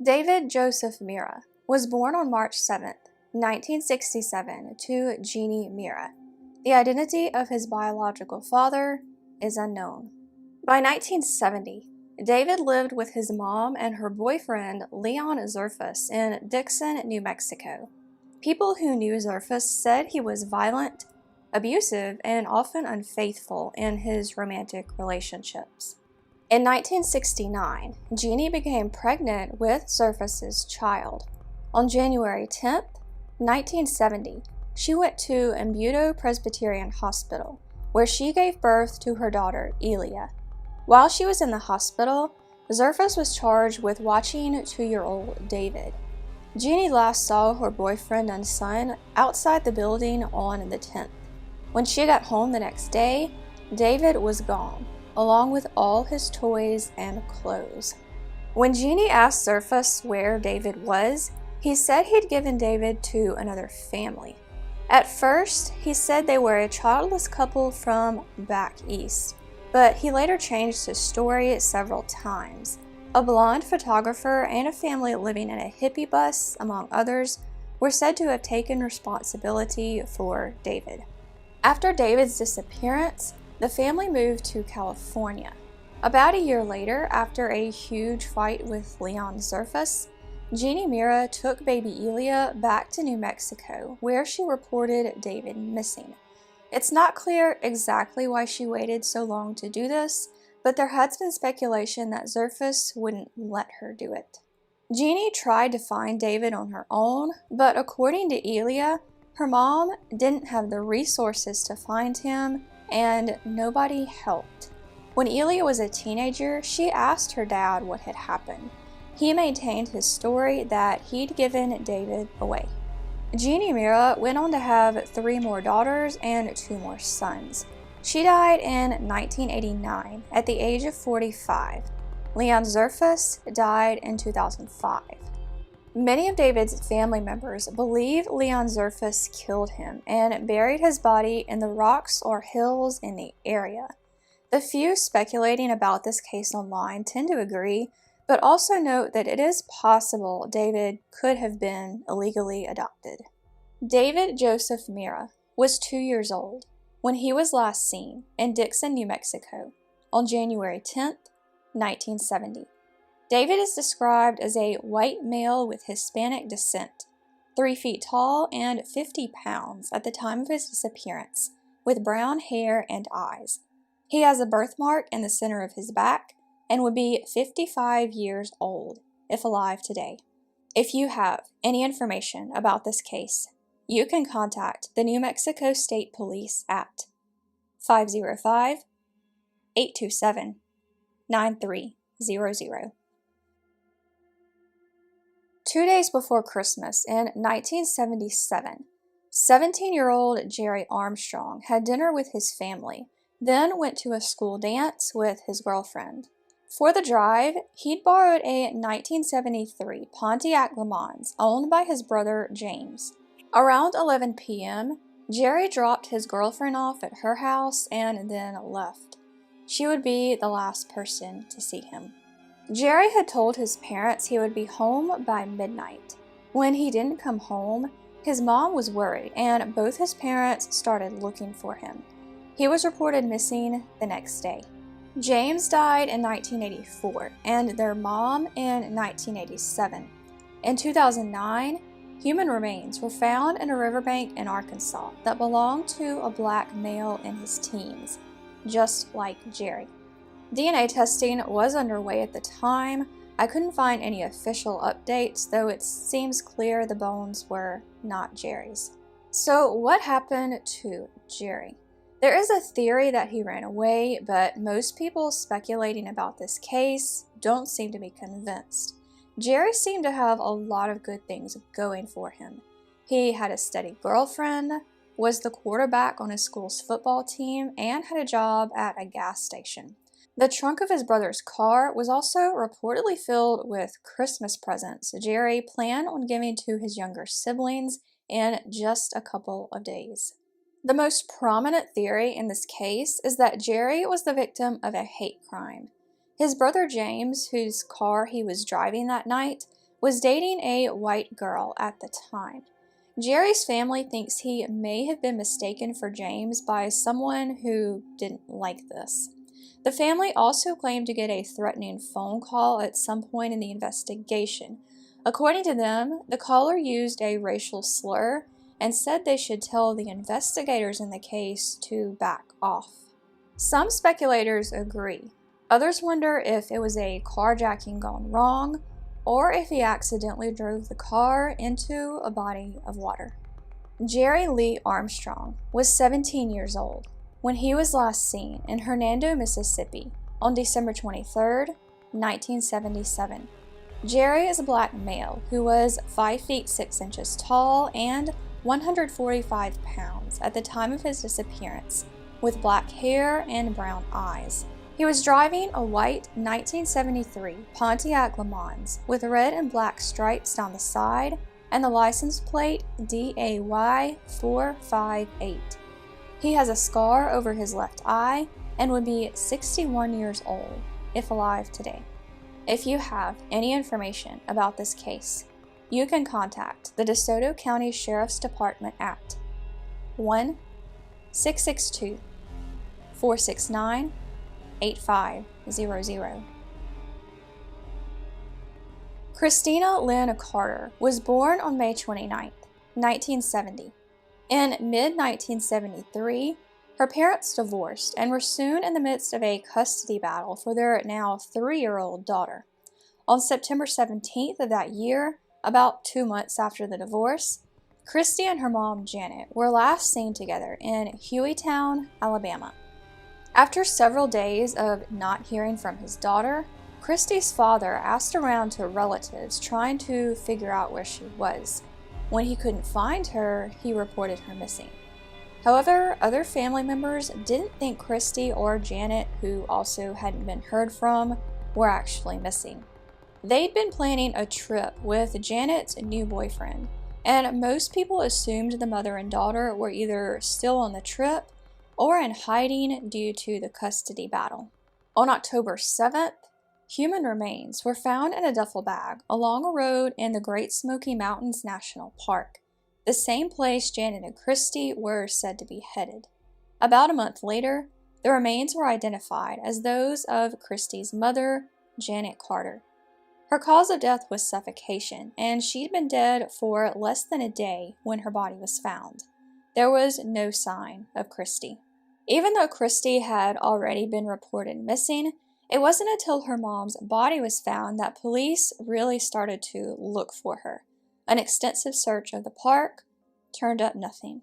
David Joseph Miera was born on March 7, 1967, to Jeannie Miera. The identity of his biological father is unknown. By 1970, David lived with his mom and her boyfriend Leon Zerfus in Dixon, New Mexico. People who knew Zerfus said he was violent, abusive, and often unfaithful in his romantic relationships. In 1969, Jeannie became pregnant with Zerfus's child. On January 10, 1970, she went to Embudo Presbyterian Hospital, where she gave birth to her daughter, Elia. While she was in the hospital, Zerfus was charged with watching 2-year-old David. Jeannie last saw her boyfriend and son outside the building on the 10th. When she got home the next day, David was gone, along with all his toys and clothes. When Jeannie asked Zerfus where David was, he said he'd given David to another family. At first, he said they were a childless couple from back east, but he later changed his story several times. A blonde photographer and a family living in a hippie bus, among others, were said to have taken responsibility for David. After David's disappearance, the family moved to California. About a year later, after a huge fight with Leon Zerfus, Jeannie Miera took baby Elia back to New Mexico, where she reported David missing. It's not clear exactly why she waited so long to do this, but there has been speculation that Zerfus wouldn't let her do it. Jeannie tried to find David on her own, but according to Elia, her mom didn't have the resources to find him, and nobody helped. When Elia was a teenager, she asked her dad what had happened. He maintained his story that he'd given David away. Jeannie Miera went on to have 3 more daughters and 2 more sons. She died in 1989 at the age of 45. Leon Zerfus died in 2005. Many of David's family members believe Leon Zerfus killed him and buried his body in the rocks or hills in the area. The few speculating about this case online tend to agree, but also note that it is possible David could have been illegally adopted. David Joseph Miera was 2 years old when he was last seen in Dixon, New Mexico, on January 10, 1970. David is described as a white male with Hispanic descent, 3 feet tall and 50 pounds at the time of his disappearance, with brown hair and eyes. He has a birthmark in the center of his back and would be 55 years old if alive today. If you have any information about this case, you can contact the New Mexico State Police at 505-827-9300. 2 days before Christmas in 1977, 17-year-old Jerry Armstrong had dinner with his family, then went to a school dance with his girlfriend. For the drive, he'd borrowed a 1973 Pontiac Le Mans owned by his brother James. Around 11 p.m., Jerry dropped his girlfriend off at her house and then left. She would be the last person to see him. Jerry had told his parents he would be home by midnight. When he didn't come home, his mom was worried and both his parents started looking for him. He was reported missing the next day. James died in 1984 and their mom in 1987. In 2009, human remains were found in a riverbank in Arkansas that belonged to a black male in his teens, just like Jerry. DNA testing was underway at the time. I couldn't find any official updates, though it seems clear the bones were not Jerry's. So what happened to Jerry? There is a theory that he ran away, but most people speculating about this case don't seem to be convinced. Jerry seemed to have a lot of good things going for him. He had a steady girlfriend, was the quarterback on his school's football team, and had a job at a gas station. The trunk of his brother's car was also reportedly filled with Christmas presents Jerry planned on giving to his younger siblings in just a couple of days. The most prominent theory in this case is that Jerry was the victim of a hate crime. His brother James, whose car he was driving that night, was dating a white girl at the time. Jerry's family thinks he may have been mistaken for James by someone who didn't like this. The family also claimed to get a threatening phone call at some point in the investigation. According to them, the caller used a racial slur and said they should tell the investigators in the case to back off. Some speculators agree. Others wonder if it was a carjacking gone wrong, or if he accidentally drove the car into a body of water. Jerry Lee Armstrong was 17 years old when he was last seen in Hernando, Mississippi on December 23, 1977. Jerry is a black male who was 5 feet 6 inches tall and 145 pounds at the time of his disappearance, with black hair and brown eyes. He was driving a white 1973 Pontiac Le Mans with red and black stripes down the side and the license plate DAY 458. He has a scar over his left eye and would be 61 years old if alive today. If you have any information about this case, you can contact the DeSoto County Sheriff's Department at 1-662-469-8500. Christina Lynn Carter was born on May 29, 1970. In mid-1973, her parents divorced and were soon in the midst of a custody battle for their now 3-year-old daughter. On September 17th of that year, about 2 months after the divorce, Christy and her mom, Janet, were last seen together in Hueytown, Alabama. After several days of not hearing from his daughter, Christy's father asked around to relatives trying to figure out where she was. When he couldn't find her, he reported her missing. However, other family members didn't think Christy or Janet, who also hadn't been heard from, were actually missing. They'd been planning a trip with Janet's new boyfriend, and most people assumed the mother and daughter were either still on the trip or in hiding due to the custody battle. On October 7th, human remains were found in a duffel bag along a road in the Great Smoky Mountains National Park, the same place Janet and Christy were said to be headed. About a month later, the remains were identified as those of Christy's mother, Janet Carter. Her cause of death was suffocation, and she'd been dead for less than a day when her body was found. There was no sign of Christy. Even though Christy had already been reported missing, it wasn't until her mom's body was found that police really started to look for her. An extensive search of the park turned up nothing.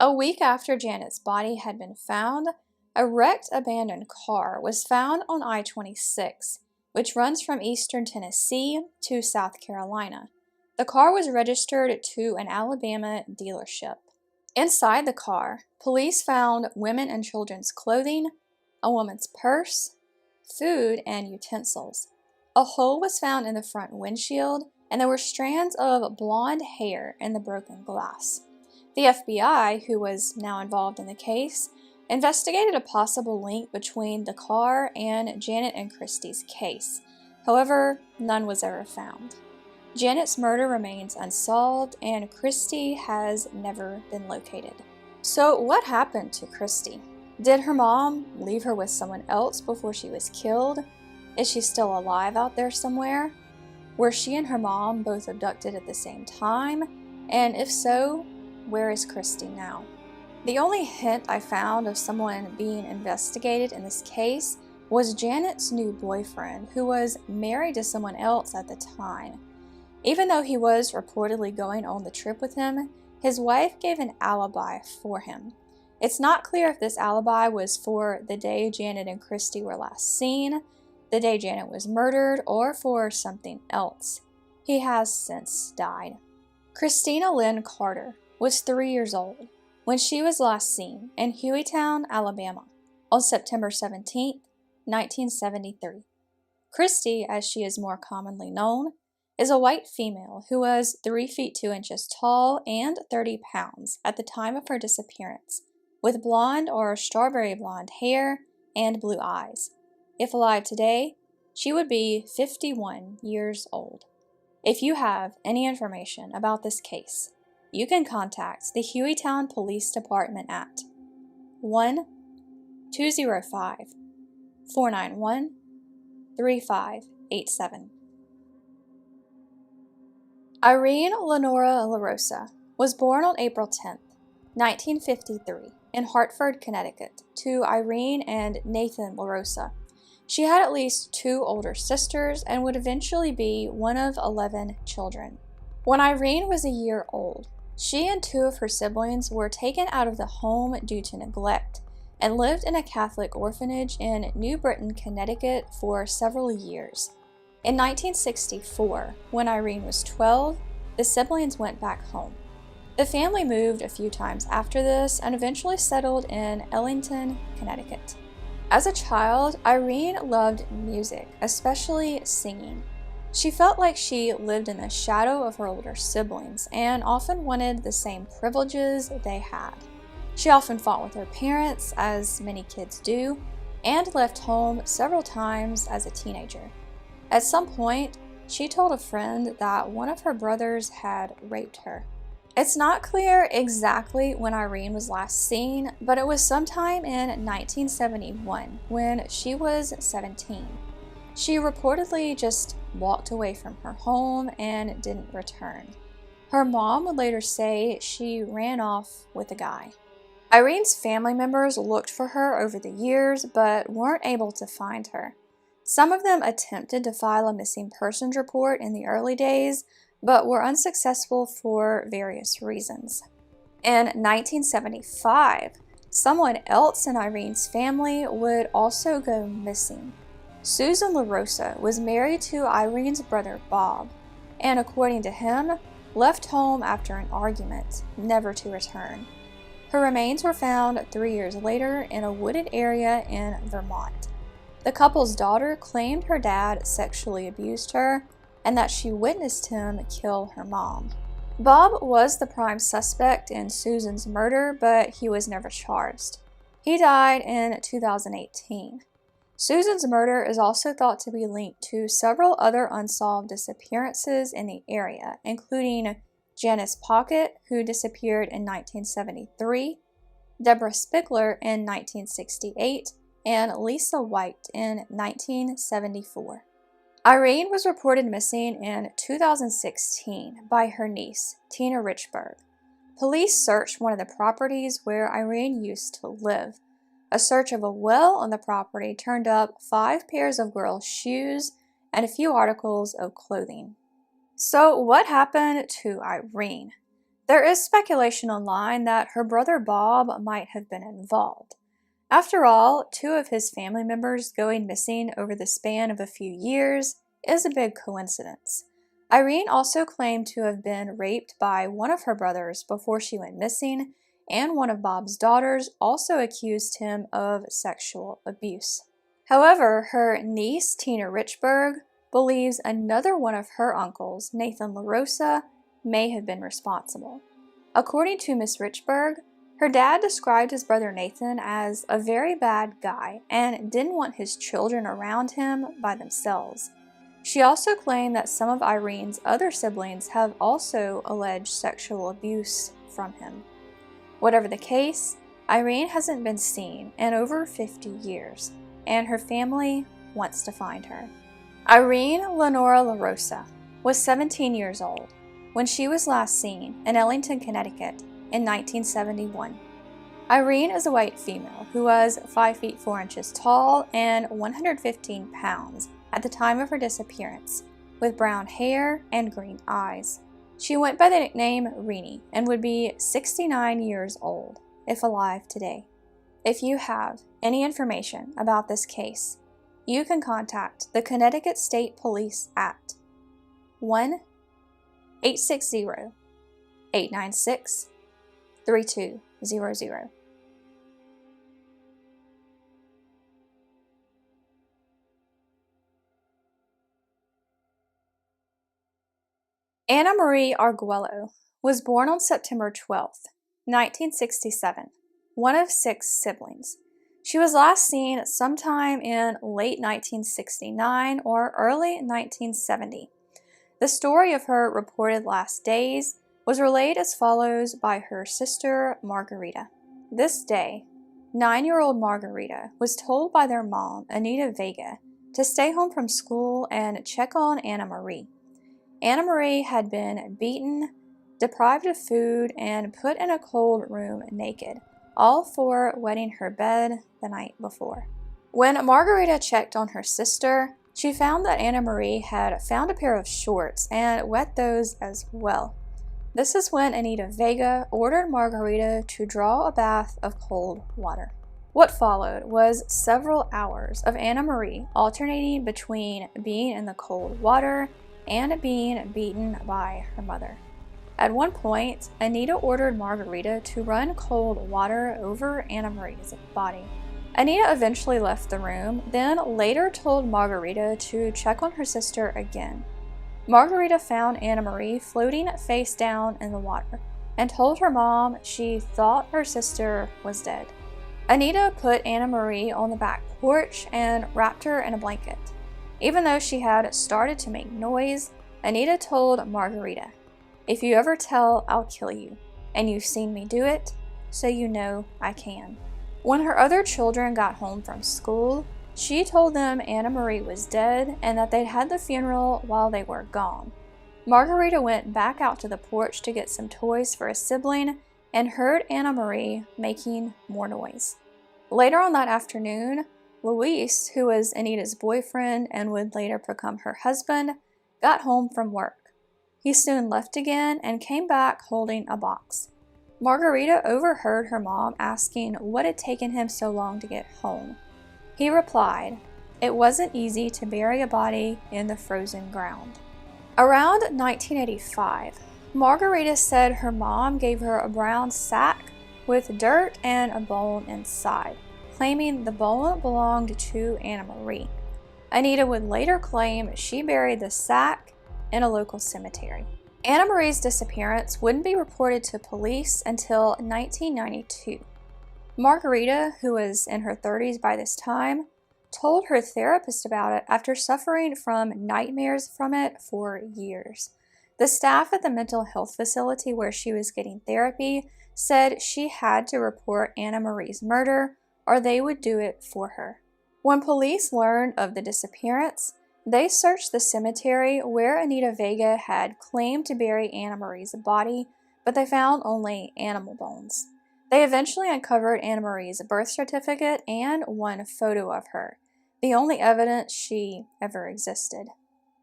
A week after Janet's body had been found, a wrecked abandoned car was found on I-26, which runs from eastern Tennessee to South Carolina. The car was registered to an Alabama dealership. Inside the car, police found women and children's clothing, a woman's purse, food, and utensils. A hole was found in the front windshield, and there were strands of blonde hair in the broken glass. The FBI, who was now involved in the case, investigated a possible link between the car and Janet and Christy's case. However, none was ever found. Janet's murder remains unsolved, and Christy has never been located. So what happened to Christy? Did her mom leave her with someone else before she was killed? Is she still alive out there somewhere? Were she and her mom both abducted at the same time? And if so, where is Christy now? The only hint I found of someone being investigated in this case was Janet's new boyfriend, who was married to someone else at the time. Even though he was reportedly going on the trip with him, his wife gave an alibi for him. It's not clear if this alibi was for the day Janet and Christy were last seen, the day Janet was murdered, or for something else. He has since died. Christina Lynn Carter was 3 years old when she was last seen in Hueytown, Alabama, on September 17, 1973. Christy, as she is more commonly known, is a white female who was 3 feet 2 inches tall and 30 pounds at the time of her disappearance, with blonde or strawberry blonde hair and blue eyes. If alive today, she would be 51 years old. If you have any information about this case, you can contact the Hueytown Police Department at 1-205-491-3587. Irene Lenora LaRosa was born on April 10, 1953, in Hartford, Connecticut, to Irene and Nathan LaRosa. She had at least 2 older sisters and would eventually be one of 11 children. When Irene was a year old, she and 2 of her siblings were taken out of the home due to neglect and lived in a Catholic orphanage in New Britain, Connecticut for several years. In 1964, when Irene was 12, the siblings went back home. The family moved a few times after this and eventually settled in Ellington, Connecticut. As a child, Irene loved music, especially singing. She felt like she lived in the shadow of her older siblings and often wanted the same privileges they had. She often fought with her parents, as many kids do, and left home several times as a teenager. At some point, she told a friend that one of her brothers had raped her. It's not clear exactly when Irene was last seen, but it was sometime in 1971 when she was 17. She reportedly just walked away from her home and didn't return. Her mom would later say she ran off with a guy. Irene's family members looked for her over the years, but weren't able to find her. Some of them attempted to file a missing persons report in the early days, but were unsuccessful for various reasons. In 1975, someone else in Irene's family would also go missing. Susan LaRosa was married to Irene's brother Bob, and according to him, left home after an argument, never to return. Her remains were found 3 years later in a wooded area in Vermont. The couple's daughter claimed her dad sexually abused her, and that she witnessed him kill her mom. Bob was the prime suspect in Susan's murder, but he was never charged. He died in 2018. Susan's murder is also thought to be linked to several other unsolved disappearances in the area, including Janice Pocket, who disappeared in 1973, Deborah Spickler in 1968, and Lisa White in 1974. Irene was reported missing in 2016 by her niece, Tina Richburg. Police searched one of the properties where Irene used to live. A search of a well on the property turned up 5 pairs of girls' shoes and a few articles of clothing. So what happened to Irene? There is speculation online that her brother Bob might have been involved. After all, 2 of his family members going missing over the span of a few years is a big coincidence. Irene also claimed to have been raped by one of her brothers before she went missing, and one of Bob's daughters also accused him of sexual abuse. However, her niece, Tina Richburg, believes another one of her uncles, Nathan LaRosa, may have been responsible. According to Miss Richburg, her dad described his brother Nathan as a very bad guy and didn't want his children around him by themselves. She also claimed that some of Irene's other siblings have also alleged sexual abuse from him. Whatever the case, Irene hasn't been seen in over 50 years, and her family wants to find her. Irene Lenora LaRosa was 17 years old when she was last seen in Ellington, Connecticut in 1971. Irene is a white female who was 5 feet 4 inches tall and 115 pounds at the time of her disappearance, with brown hair and green eyes. She went by the nickname Reenie and would be 69 years old if alive today. If you have any information about this case, you can contact the Connecticut State Police at 1-860-896-3200. Anna Marie Arguello was born on September 12, 1967, one of 6 siblings. She was last seen sometime in late 1969 or early 1970. The story of her reported last days was relayed as follows by her sister, Margarita. This day, 9-year-old Margarita was told by their mom, Anita Vega, to stay home from school and check on Anna Marie. Anna Marie had been beaten, deprived of food, and put in a cold room naked, all for wetting her bed the night before. When Margarita checked on her sister, she found that Anna Marie had found a pair of shorts and wet those as well. This is when Anita Vega ordered Margarita to draw a bath of cold water. What followed was several hours of Anna Marie alternating between being in the cold water and being beaten by her mother. At one point, Anita ordered Margarita to run cold water over Anna Marie's body. Anita eventually left the room, then later told Margarita to check on her sister again. Margarita found Anna Marie floating face down in the water and told her mom she thought her sister was dead. Anita put Anna Marie on the back porch and wrapped her in a blanket. Even though she had started to make noise, Anita told Margarita, "If you ever tell, I'll kill you, and you've seen me do it, so you know I can." When her other children got home from school, she told them Anna Marie was dead and that they'd had the funeral while they were gone. Margarita went back out to the porch to get some toys for a sibling and heard Anna Marie making more noise. Later on that afternoon, Luis, who was Anita's boyfriend and would later become her husband, got home from work. He soon left again and came back holding a box. Margarita overheard her mom asking what had taken him so long to get home. He replied, "It wasn't easy to bury a body in the frozen ground." Around 1985, Margarita said her mom gave her a brown sack with dirt and a bone inside, claiming the bone belonged to Anna Marie. Anita would later claim she buried the sack in a local cemetery. Anna Marie's disappearance wouldn't be reported to police until 1992. Margarita, who was in her 30s by this time, told her therapist about it after suffering from nightmares from it for years. The staff at the mental health facility where she was getting therapy said she had to report Anna Marie's murder or they would do it for her. When police learned of the disappearance, they searched the cemetery where Anita Vega had claimed to bury Anna Marie's body, but they found only animal bones. They eventually uncovered Anna Marie's birth certificate and one photo of her, the only evidence she ever existed.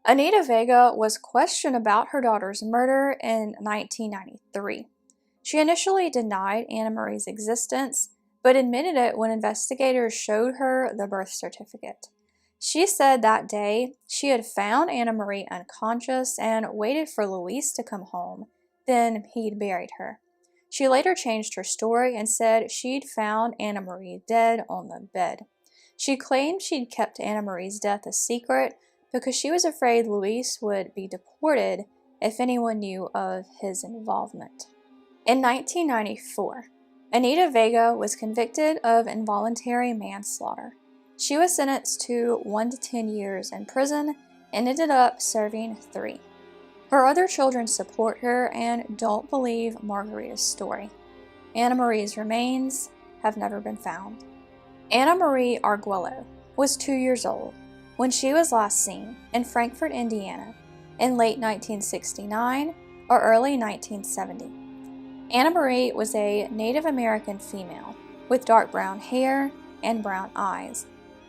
Anita Vega was questioned about her daughter's murder in 1993. She initially denied Anna Marie's existence, but admitted it when investigators showed her the birth certificate. She said that day she had found Anna Marie unconscious and waited for Luis to come home, then he'd buried her. She later changed her story and said she'd found Anna Marie dead on the bed. She claimed she'd kept Anna Marie's death a secret because she was afraid Luis would be deported if anyone knew of his involvement. In 1994, Anita Vega was convicted of involuntary manslaughter. She was sentenced to 1 to 10 years in prison and ended up serving 3. Her other children support her and don't believe Margarita's story. Anna Marie's remains have never been found. Anna Marie Arguello was 2 years old when she was last seen in Frankfort, Indiana, in late 1969 or early 1970. Anna Marie was a Native American female with dark brown hair and brown eyes.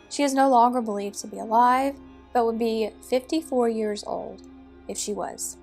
She is no longer believed to be alive, but would be 54 years old if she was.